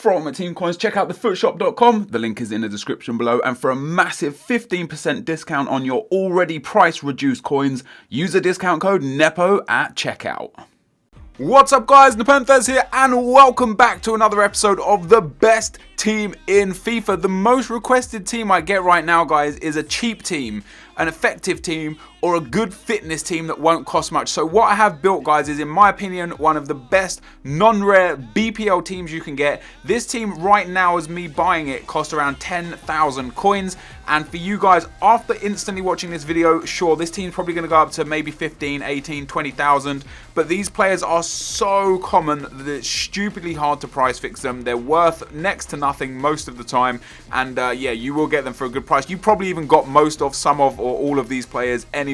From Team Coins, check out thefootshop.com. The link is in the description below. And for a massive 15% discount on your already price reduced coins, use the discount code NEPO at checkout. What's up guys, NepentheZ here and welcome back to another episode of the best team in FIFA. The most requested team I get right now, guys, is a cheap team, an effective team, or a good fitness team that won't cost much. So what I have built, guys, is in my opinion one of the best non-rare BPL teams you can get. This team right now, as me buying it, costs around 10,000 coins. And for you guys, after instantly watching this video, sure, this team's probably going to go up to maybe 15, 18, 20,000. But these players are so common that it's stupidly hard to price fix them. They're worth next to nothing most of the time. And yeah, you will get them for a good price. You probably even got most of, some of, or all of these players anyway.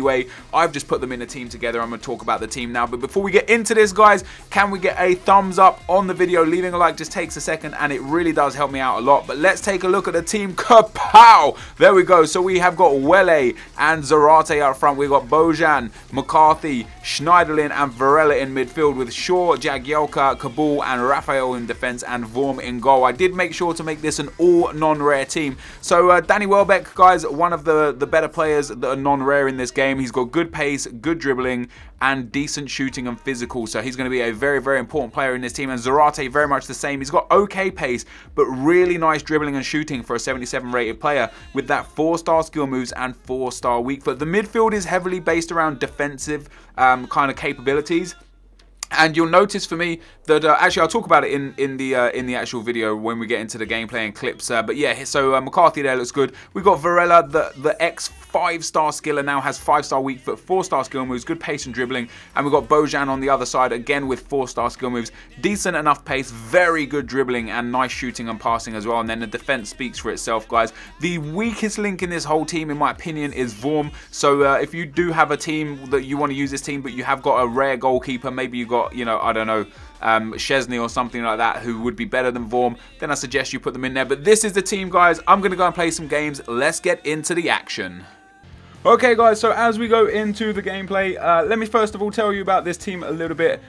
I've just put them in a team together. I'm going to talk about the team now. But before we get into this, guys, can we get a thumbs up on the video? Leaving a like just takes a second and it really does help me out a lot. But let's take a look at the team. Kapow! There we go. So we have got Wele and Zarate out front. We've got Bojan, McCarthy, Schneiderlin and Varela in midfield with Shaw, Jagielka, Kabul and Raphael in defence and Vorm in goal. I did make sure to make this an all non-rare team. So Danny Welbeck, guys, one of the better players that are non-rare in this game. He's got good pace, good dribbling and decent shooting and physical. So he's going to be a very, very important player in this team. And Zarate, very much the same. He's got okay pace, but really nice dribbling and shooting for a 77 rated player with that 4-star skill moves and 4-star weak foot. The midfield is heavily based around defensive kind of capabilities. And you'll notice for me that actually I'll talk about it in the actual video when we get into the gameplay and clips. But yeah, so McCarthy there looks good. We've got Varela, the ex 5-star skiller, now has 5-star weak foot, 4-star skill moves, good pace and dribbling. And we've got Bojan on the other side again with 4-star skill moves, decent enough pace, very good dribbling and nice shooting and passing as well. And then the defense speaks for itself, guys. The weakest link in this whole team, in my opinion, is Vorm. So if you do have a team that you want to use this team, but you have got a rare goalkeeper, maybe you got, you know, I don't know, Szczesny or something like that who would be better than Vorm, then I suggest you put them in there. But this is the team, guys. I'm going to go and play some games. Let's get into the action. Okay guys, so as we go into the gameplay, let me first of all tell you about this team a little bit.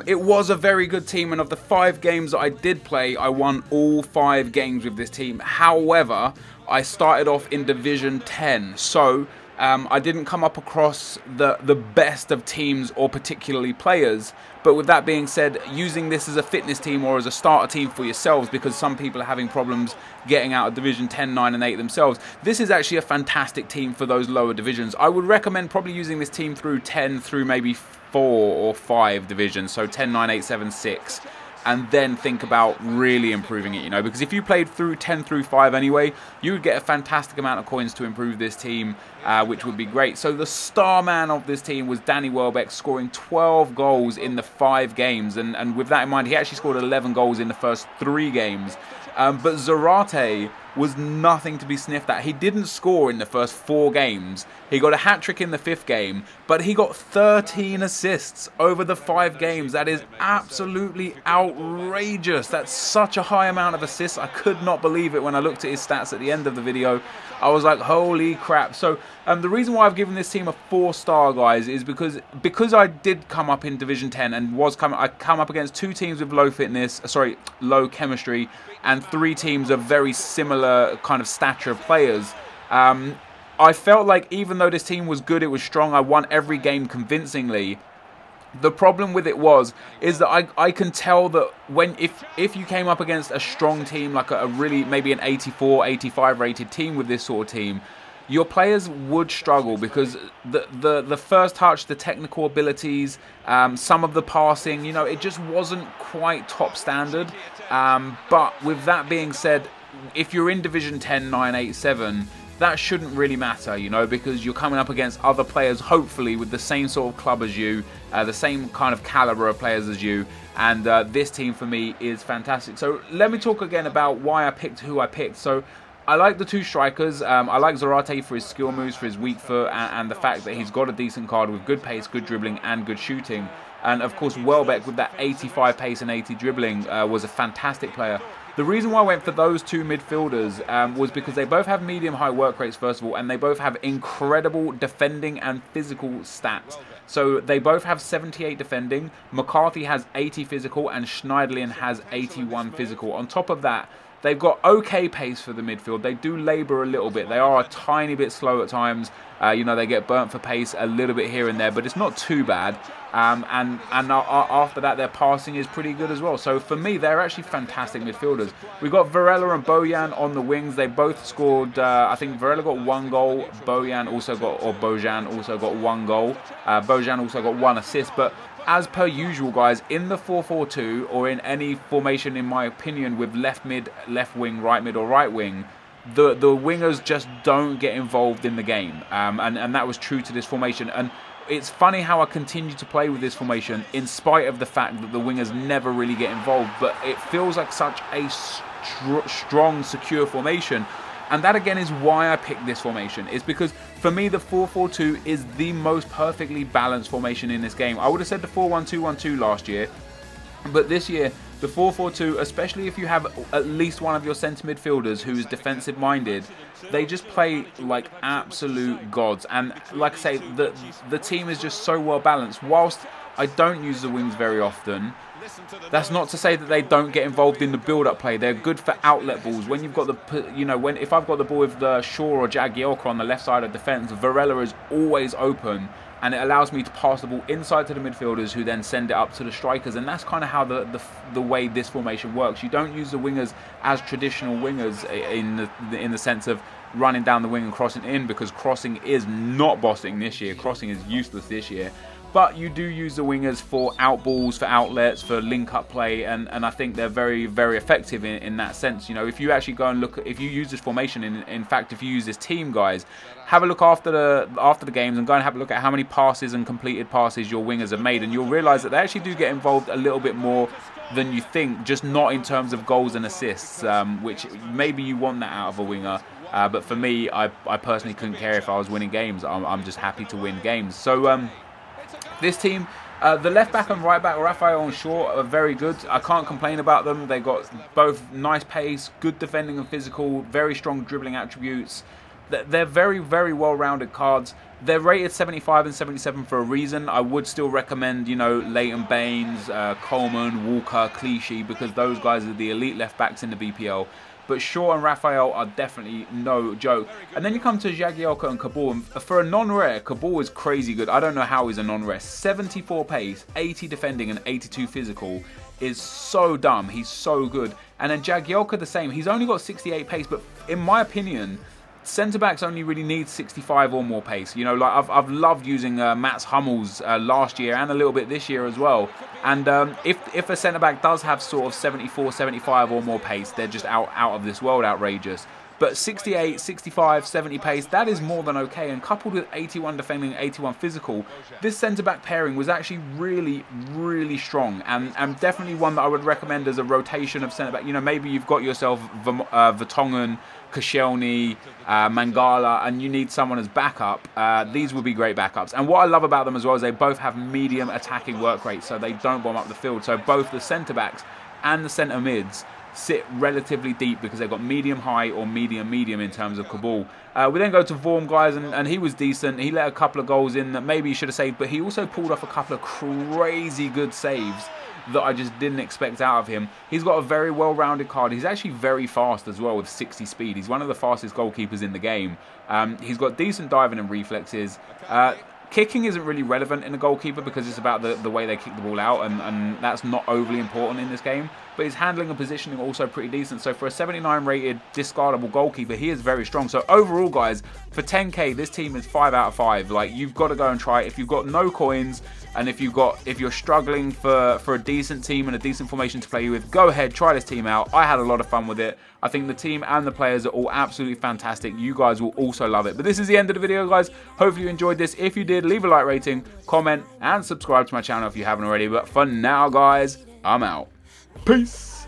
It was a very good team, and of the 5 games that I did play, I won all 5 games with this team. However, I started off in Division 10, so I didn't come up across the best of teams or particularly players. But with that being said, using this as a fitness team or as a starter team for yourselves, because some people are having problems getting out of Division 10, 9 and 8 themselves, this is actually a fantastic team for those lower divisions. I would recommend probably using this team through 10 through maybe 4 or 5 divisions, so 10, 9, 8, 7, 6. And then think about really improving it, you know, because if you played through 10 through 5 anyway, you would get a fantastic amount of coins to improve this team, which would be great. So the star man of this team was Danny Welbeck, scoring 12 goals in the 5 games. And with that in mind, he actually scored 11 goals in the first 3 games. But Zarate was nothing to be sniffed at. He didn't score in the first 4 games. He got a hat-trick in the 5th game, but he got 13 assists over the 5 games. That is absolutely outrageous. That's such a high amount of assists. I could not believe it when I looked at his stats at the end of the video. I was like, holy crap. So the reason why I've given this team a 4-star, guys, is because I did come up in Division 10 and I come up against 2 teams with low chemistry, and 3 teams of very similar kind of stature of players. I felt like even though this team was good, it was strong, I won every game convincingly. The problem with it is that I can tell that if you came up against a strong team, like a really, maybe an 84, 85 rated team with this sort of team, your players would struggle because the first touch, the technical abilities, some of the passing, you know, it just wasn't quite top standard. But with that being said, if you're in Division 10, 9, 8, 7, that shouldn't really matter, you know, because you're coming up against other players, hopefully, with the same sort of club as you, the same kind of caliber of players as you, and this team for me is fantastic. So let me talk again about why I picked who I picked. So I like the 2 strikers. I like Zarate for his skill moves, for his weak foot, and the fact that he's got a decent card with good pace, good dribbling, and good shooting. And of course, Welbeck with that 85 pace and 80 dribbling was a fantastic player. The reason why I went for those 2 midfielders was because they both have medium-high work rates, first of all, and they both have incredible defending and physical stats. So they both have 78 defending. McCarthy has 80 physical and Schneiderlin has 81 physical. On top of that, they've got okay pace for the midfield. They do labour a little bit. They are a tiny bit slow at times. They get burnt for pace a little bit here and there, but it's not too bad. And after that, their passing is pretty good as well. So for me, they're actually fantastic midfielders. We've got Varela and Bojan on the wings. They both scored, I think Varela got 1 goal. Bojan also got 1 goal. Bojan also got 1 assist. But as per usual, guys, in the 4-4-2 or in any formation, in my opinion, with left mid, left wing, or right wing, the wingers just don't get involved in the game. And that was true to this formation. And it's funny how I continue to play with this formation in spite of the fact that the wingers never really get involved. But it feels like such a strong, secure formation. And that again is why I picked this formation. It's because for me the 4-4-2 is the most perfectly balanced formation in this game. I would have said the 4-1-2-1-2 last year, but this year the 4-4-2, especially if you have at least one of your centre midfielders who is defensive minded, they just play like absolute gods. And like I say, the team is just so well balanced. Whilst I don't use the wings very often, that's not to say that they don't get involved in the build-up play. They're good for outlet balls. When you've got if I've got the ball with the Shaw or Jagielka on the left side of defence, Varela is always open, and it allows me to pass the ball inside to the midfielders, who then send it up to the strikers. And that's kind of how the way this formation works. You don't use the wingers as traditional wingers in the sense of running down the wing and crossing in, because crossing is not bossing this year. Crossing is useless this year. But you do use the wingers for out balls, for outlets, for link-up play, and I think they're very, very effective in that sense. If you actually go and look, if you use this formation, in fact, if you use this team, guys, have a look after the games and go and have a look at how many passes and completed passes your wingers have made, and you'll realise that they actually do get involved a little bit more than you think, just not in terms of goals and assists, which maybe you want that out of a winger. But for me, I personally couldn't care if I was winning games. I'm just happy to win games. So this team, the left back and right back, Raphael and Shaw, are very good. I can't complain about them. They got both nice pace, good defending and physical, very strong dribbling attributes. They're very, very well-rounded cards. They're rated 75 and 77 for a reason. I would still recommend, Leighton Baines, Coleman, Walker, Clichy, because those guys are the elite left backs in the BPL. But Shaw and Raphael are definitely no joke. And then you come to Jagielka and Kabul. And for a non-rare, Kabul is crazy good. I don't know how he's a non-rare. 74 pace, 80 defending and 82 physical is so dumb. He's so good. And then Jagielka the same. He's only got 68 pace, but in my opinion, centre-backs only really need 65 or more pace. I've loved using Mats Hummels last year and a little bit this year as well. And if a centre-back does have sort of 74, 75 or more pace, they're just out of this world outrageous. But 68, 65, 70 pace, that is more than okay. And coupled with 81 defending, 81 physical, this centre-back pairing was actually really, really strong. And definitely one that I would recommend as a rotation of centre-back. Maybe you've got yourself Vertonghen, Koscielny, Mangala, and you need someone as backup. These would be great backups. And what I love about them as well is they both have medium attacking work rate, so they don't bomb up the field. So both the centre-backs and the centre-mids sit relatively deep because they've got medium high or medium in terms of Kabul. We then go to Vorm, guys, and he was decent. He let a couple of goals in that maybe he should have saved, but he also pulled off a couple of crazy good saves that I just didn't expect out of him. He's got a very well-rounded card. He's actually very fast as well with 60 speed. He's one of the fastest goalkeepers in the game. He's got decent diving and reflexes. Kicking isn't really relevant in a goalkeeper because it's about the way they kick the ball out, and that's not overly important in this game. But his handling and positioning are also pretty decent. So for a 79 rated discardable goalkeeper, he is very strong. So overall, guys, for 10k, this team is 5 out of 5. Like, you've got to go and try it. If you've got no coins, and if you're struggling for a decent team and a decent formation to play with, go ahead, try this team out. I had a lot of fun with it. I think the team and the players are all absolutely fantastic. You guys will also love it. But this is the end of the video, guys. Hopefully you enjoyed this. If you did, leave a like rating, comment, and subscribe to my channel if you haven't already. But for now, guys, I'm out. Peace.